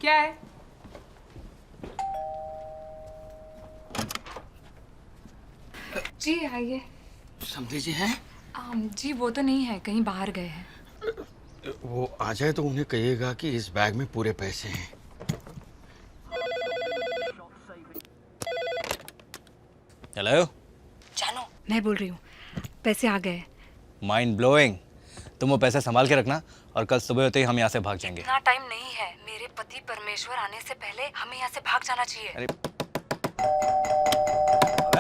क्या है? जी आइए। समझी जी हैं? जी वो तो नहीं है, कहीं बाहर गए हैं। वो आ जाए तो उन्हें कहिएगा कि इस बैग में पूरे पैसे हैं। हेलो, जानू, मैं बोल रही हूँ, पैसे आ गए। Mind blowing. तुम वो पैसे संभाल के रखना और कल सुबह होते ही हम यहाँ से भाग जाएंगे। इतना टाइम नहीं है, मेरे पति परमेश्वर आने से पहले हमें यहाँ से भाग जाना चाहिए। अरे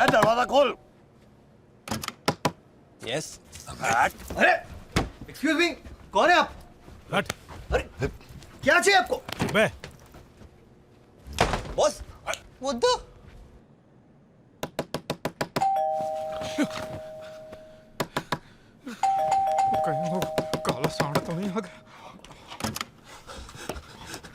दरवाजा खोल। यस। अरे एक्सक्यूज मी, कौन है आप? हट। अरे क्या चाहिए आपको? बे बॉस वो दो। कहीं वो काला सांड तो नहीं आ गया?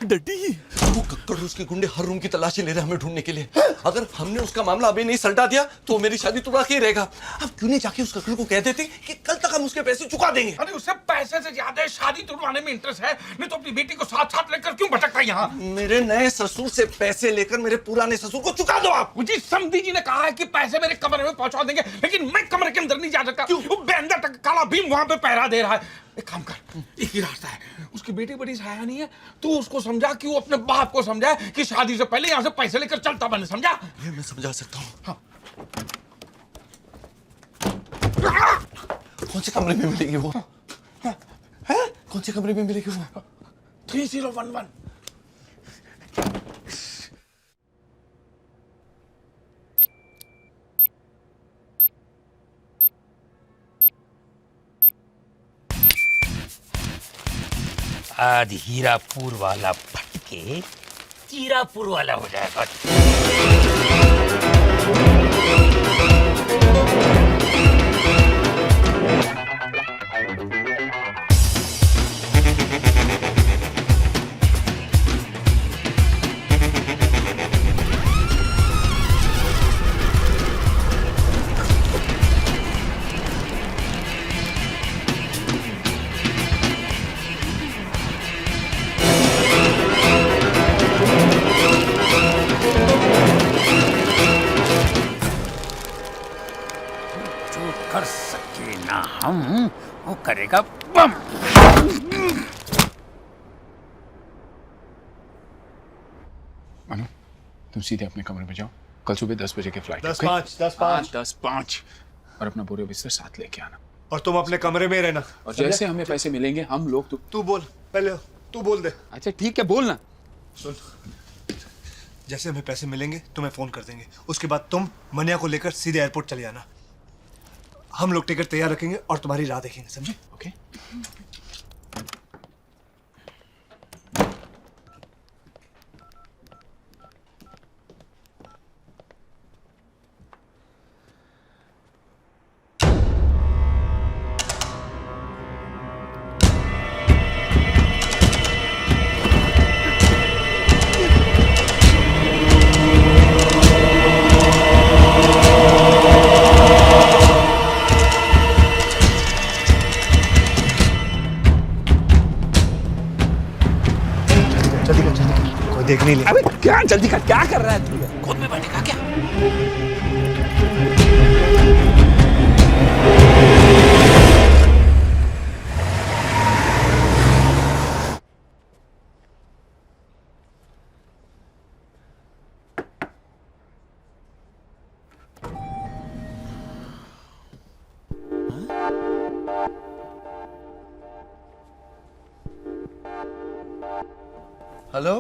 डड्डी, वो कक्कड़ उसके गुंडे हर रूम की तलाशी ले रहे हैं हमें ढूंढने के लिए। अगर हमने उसका मामला अभी नहीं सलटा दिया तो मेरी शादी तुड़ा के ही रहेगा। अब क्यों नहीं जाके उस कक्कड़ को कह देते कि कल तक हम उसके पैसे चुका देंगे। अरे उसे पैसे से ज्यादा शादी तुड़वाने में इंटरेस्ट है, नहीं तो अपनी बेटी को साथ साथ लेकर क्यों भटकता है यहाँ? मेरे नए ससुर से पैसे लेकर मेरे पुराने ससुर को चुका दो आप। मुझे समधी जी ने कहा है कि पैसे मेरे कमरे में पहुंचा देंगे, लेकिन मैं कमरे के अंदर नहीं जा सकता। क्यों? वो बेंदर तक काला भीम वहां पे पहरा दे रहा है। एक काम कर, एक ही रास्ता है, उसकी बेटी बड़ी सयानी नहीं है, तू उसको समझा कि वो अपने बाप को समझाए कि शादी से पहले यहाँ से पैसे लेकर चलता बने, समझा? ये मैं समझा सकता हूँ। हाँ। कौन से कमरे में मिलेगी वो? है? कौन से कमरे में मिलेगी वो? 3011। आज हीरापुर वाला फटके चीरापुर वाला हो जाएगा। जो कर सके ना हम, वो करेगा बम। मानो, तुम सीधे अपने कमरे में जाओ। कल सुबह 10 बजे के फ्लाइट। 10-5 और अपना बोरे बिस्तर साथ लेके आना। और तुम अपने कमरे में ही रहना। और जैसे हमें पैसे मिलेंगे हम लोग तू बोल पहले, तू बोल दे। अच्छा ठीक है, बोलना। सुन, जैसे हमें पैसे मिलेंगे तुम्हें फोन कर देंगे, उसके बाद तुम मनिया को लेकर सीधे एयरपोर्ट चले जाना। हम लोग टिकट तैयार रखेंगे और तुम्हारी राह देखेंगे, समझे? ओके। जल्दी कर, कोई देख नहीं ले। अबे क्या जल्दी कर, क्या कर रहा है तू? खुद में बैठेगा क्या? हेलो,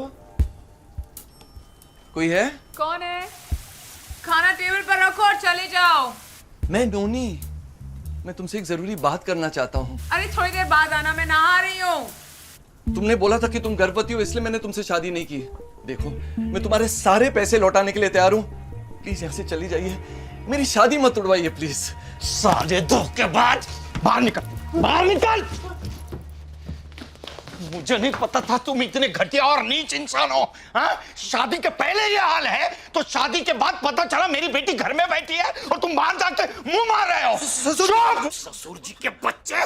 कोई है? कौन है? खाना टेबल पर रखो और चले जाओ। मैं नोनी, मैं तुमसे एक जरूरी बात करना चाहता हूँ। अरे थोड़ी देर बाद आना, मैं नहा रही हूँ। तुमने बोला था कि तुम गर्भवती हो, इसलिए मैंने तुमसे शादी नहीं की। देखो, मैं तुम्हारे सारे पैसे लौटाने के लिए तैयार हूँ। प्लीज यहाँ से चली जाइए, मेरी शादी मत उड़वाइए प्लीज। साले धोखेबाज, बाहर निकल, बाहर निकल। मुझे नहीं पता था तुम इतने घटिया और नीच इंसान हो। हाँ? शादी के पहले ये हाल है तो शादी के बाद पता चला मेरी बेटी घर में बैठी है और तुम बाहर जाके मुंह मार रहे हो। ससुर जी के बच्चे,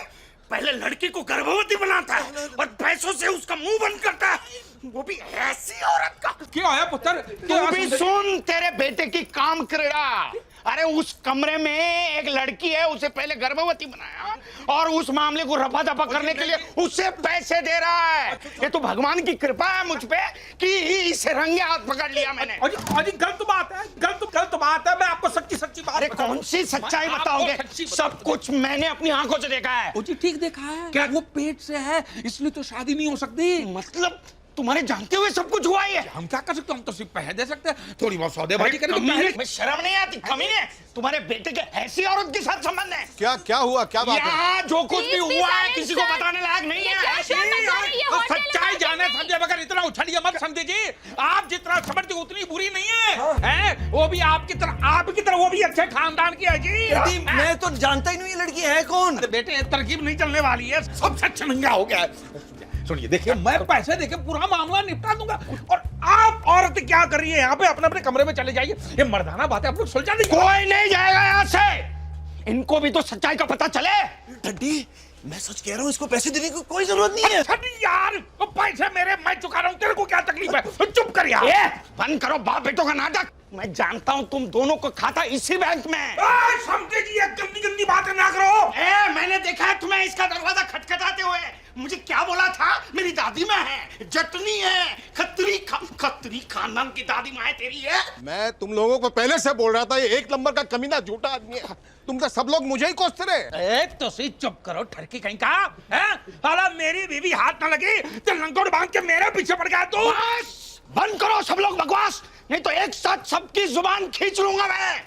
पहले लड़की को गर्भवती बनाता है और पैसों से उसका मुंह बंद करता है। वो भी ऐसी औरत का। क्या है पुत्र? तू भी सुन, तेरे बेटे की काम क्रीड़ा। अरे उस कमरे में एक लड़की है, उसे पहले गर्भवती बनाया और उस मामले को रफा दफा करने के लिए उसे पैसे दे रहा है। ये तो भगवान की कृपा है मुझ पे कि इसे रंगे हाथ पकड़ लिया मैंने। अजी गलत बात है, गलत बात है। मैं आपको सच्ची सच्ची बात। अरे कौन सी सच्चाई बताओगे? सब कुछ मैंने अपनी आंखों से देखा है। जी ठीक देखा है। क्या वो पेट से है इसलिए तो शादी नहीं हो सकती? मतलब तुम्हारे जानते हुए सब कुछ हुआ ही है। हम क्या कर सकते? हम तो सिर्फ पैसे दे सकते हैं, थोड़ी बहुत सौदेबाजी करेंगे। मैं शर्म नहीं आती? कमीने, तुम्हारे बेटे के ऐसी औरत के साथ संबंध है? क्या हुआ? क्या बात है? यहाँ जो कुछ भी हुआ है किसी को बताने लायक नहीं है। सच्चाई जाने समझे बगैर इतना उछलिए मत समझे जी। आप जितना समझते उतनी बुरी नहीं है। वो भी आपकी तरह वो भी अच्छे खानदान की है जी। मैं तो जानता ही नहीं ये लड़की है कौन। बेटे तरकीब नहीं चलने वाली है, सब सच नंगा हो गया है। सुनिए देखिए, मैं पैसे देके पूरा मामला निपटा दूंगा और आप औरत क्या कर रही है यहाँ पे? अपने अपने कमरे में चले जाइए। ये मर्दाना बात है, आप लोग सुलझा दीजिए। कोई नहीं जाएगा यहाँ से। इनको भी तो सच्चाई का पता चले। डड्डी मैं सच कह रहा हूँ, इसको पैसे देने की कोई जरूरत नहीं है। अच्छा यार, वो पैसे मेरे, मैं चुका रहा हूँ, तेरे को क्या तकलीफ है? चुप कर यार। बंद करो बाप बेटों का नाटक। मैं जानता हूँ तुम दोनों को खाता इसी बैंक में। समझे जी, गंदी गंदी बातें ना करो। मैंने देखा है तुम्हें इसका दरवाजा खटखटाते हुए। मुझे क्या बोला था? मेरी दादी माँ है, जटनी है, खत्री खानदान की दादी माँ है तेरी है। मैं तुम लोगों को पहले से बोल रहा था, ये एक नंबर का कमीना झूठा आदमी है। तुम तो सब लोग मुझे ही कोसते रहे। तो सी चुप करो ठरकी कहीं का है? हाला मेरी बीवी हाथ ना लगी तो लंगोट बांध के मेरे पीछे पड़ गया तू। बंद करो सब लोग बकवास, नहीं तो एक साथ सबकी जुबान खींच लूंगा मैं।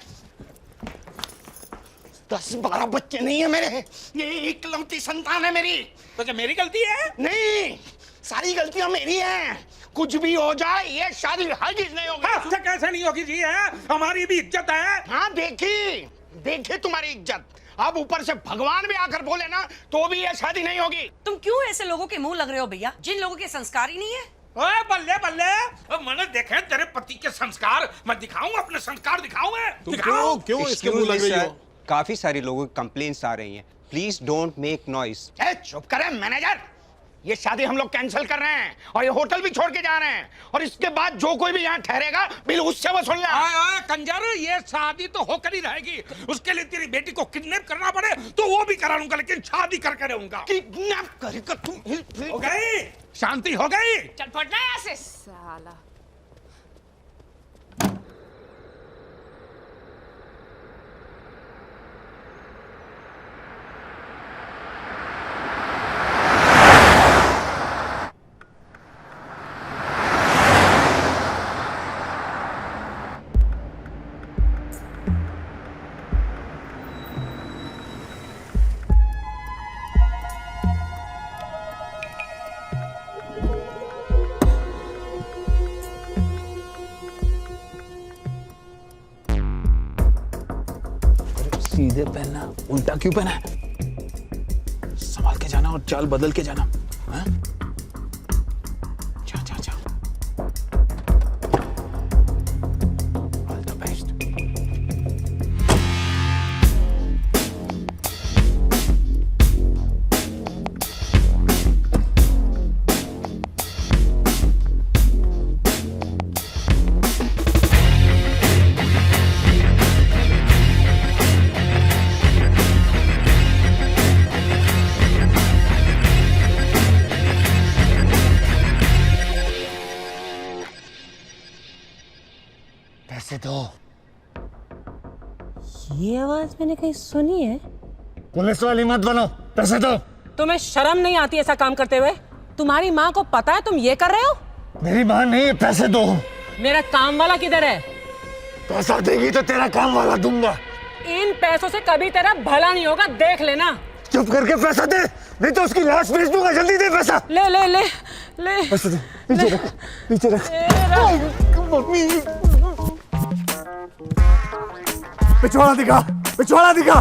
10-12 बच्चे नहीं है मेरे, ये इकलौती संतान है मेरी। तो क्या मेरी गलती है? नहीं, सारी गलतियां मेरी हैं। कुछ भी हो जाए ये शादी हरगिज नहीं होगी। अच्छा कैसे नहीं होगी जी? है हमारी भी इज्जत है। हाँ देखी तुम्हारी इज्जत। अब ऊपर से भगवान भी आकर बोले ना तो भी ये शादी नहीं होगी। तुम क्यों ऐसे लोगों के मुंह लग रहे हो भैया, जिन लोगों के संस्कार ही नहीं है? ओए बल्ले बल्ले, मैंने देखे तेरे पति के संस्कार। मैं दिखाऊं अपने संस्कार? दिखाऊं? क्यों इसके मुंह लग रही हो? काफी सारी लोगों की कंप्लेंट्स आ रही हैं। Please don't make noise. चुप करें मैनेजर। ये शादी हम लोग कैंसिल कर रहे हैं और ये होटल भी छोड़ के जा रहे हैं और इसके बाद जो कोई भी यहाँ ठहरेगा बिल उससे वसूल लेना। कंजर, ये शादी तो होकर ही रहेगी। उसके लिए तेरी बेटी को किडनैप करना पड़े तो वो भी करा लूंगा, लेकिन शादी करके रहूंगा। किडनैप करेगा तुम? हो गई शांति, हो गई। चल फटना यहाँ से साला। सीधे पहनना, उल्टा क्यों पहना है? संभाल के जाना और चाल बदल के जाना। हाँ? जा। All the best. पैसे दो। ये आवाज मैंने कहीं सुनी है। पुलिस वाली मत बनो, पैसे दो। तुम्हें शर्म नहीं आती ऐसा काम करते हुए? तुम्हारी माँ को पता है तुम ये कर रहे हो? मेरी माँ नहीं है, पैसे दो। मेरा काम वाला किधर है? पैसा देगी तो तेरा काम वाला दूंगा। इन पैसों से कभी तेरा भला नहीं होगा, देख लेना। चुप करके पैसा दे, नहीं तो उसकी लाश भेज दूंगा। जल्दी दे पैसा। ले ले ले ले पैसे दे। नीचे रख। पिछवाड़ा दिखा।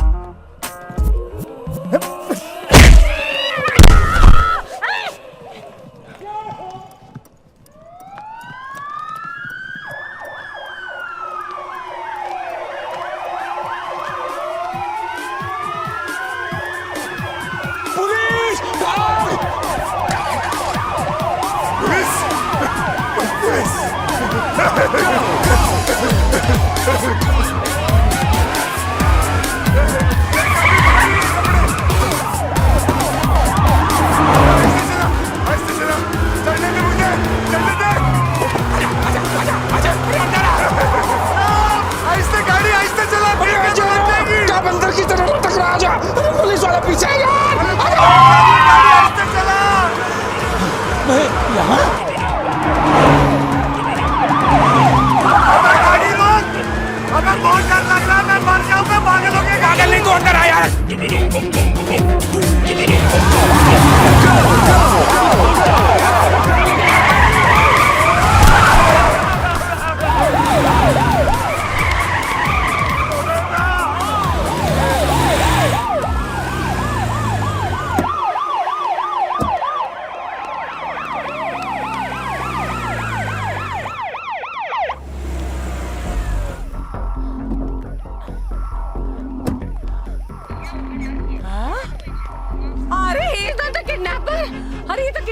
पुलिस!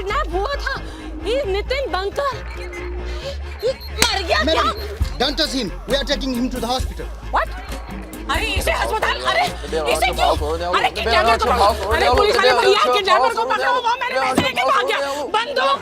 किडनैप हुआ था। ये नितिन बंकर ये मर गया क्या? Don't touch him. We are taking him to the hospital. What? अरे इसे अस्पताल, अरे इसे क्यों? अरे किडनैपर को पकड़ो, अरे पुलिस वाले भैया किडनैपर को पकड़ो, वो मेरे पैसे लेके भाग गया। बंदूक